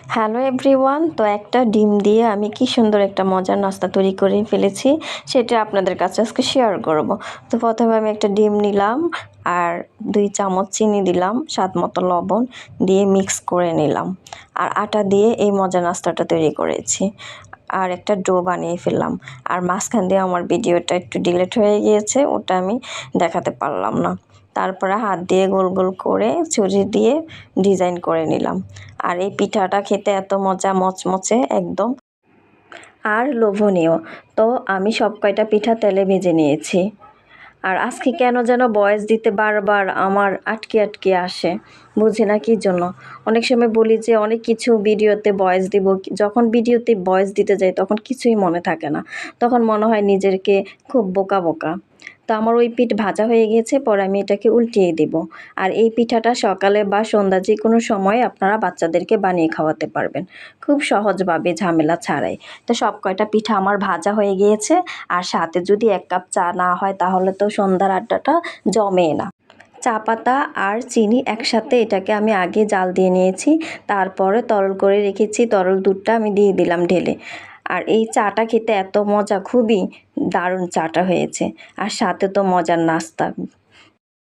Hello everyone, তো একটা ডিম দিয়ে আমি কি সুন্দর একটা মজার নাস্তা তৈরি করে ফেলেছি, সেটা আপনাদের কাছে আজকে শেয়ার করব। তো প্রথমে আমি একটা ডিম নিলাম আর 2 চামচ চিনি দিলাম, স্বাদ মতো লবণ দিয়ে মিক্স করে নিলাম। আর আটা দিয়ে এই মজার নাস্তাটা তৈরি করেছি। আর একটা ডো বানিয়ে ফেললাম। আর মাঝখান দিয়ে আমার ভিডিওটা একটু ডিলিট হয়ে গিয়েছে, ওটা আমি দেখাতে পারলাম না। তারপরে হাত দিয়ে গোল গোল করে ছুরি দিয়ে ডিজাইন করে নিলাম। আর এই পিঠাটা খেতে এত মজা, মচমচে একদম আর লোভনীয়। তো আমি সব কয়টা পিঠা তেলে ভেজে নিয়েছি। আর আজকে কেন যেন ভয়েস দিতে বারবার আমার আটকে আটকে আসে, বুঝি না কী জন্য। অনেক সময় বলি যে অনেক কিছু ভিডিওতে ভয়েস দিব, যখন ভিডিওতে ভয়েস দিতে যাই তখন কিছুই মনে থাকে না, তখন মনে হয় নিজেকে খুব বোকা বোকা। তো আমার ওই পিঠ ভাজা হয়ে গেছে, পরে আমি এটাকে উল্টিয়ে দেব। আর এই পিঠাটা সকালে বা সন্ধ্যা যে কোনো সময় আপনারা বাচ্চাদেরকে বানিয়ে খাওয়াতে পারবেন খুব সহজভাবে, ঝামেলা ছাড়াই। তো সব কয়টা পিঠা আমার ভাজা হয়ে গিয়েছে। আর সাথে যদি 1 কাপ চা না হয় তাহলে তো সন্ধ্যার আড্ডাটা জমে না। চা পাতা আর চিনি একসাথে এটাকে আমি আগে জাল দিয়ে নিয়েছি, তারপরে তরল করে রেখেছি, তরল দুধটা আমি দিয়ে দিলাম ঢেলে। আর এই চাটা খেতে এত মজা, খুবই দারুণ চাটা হয়েছে। আর সাথে তো মজার নাস্তা।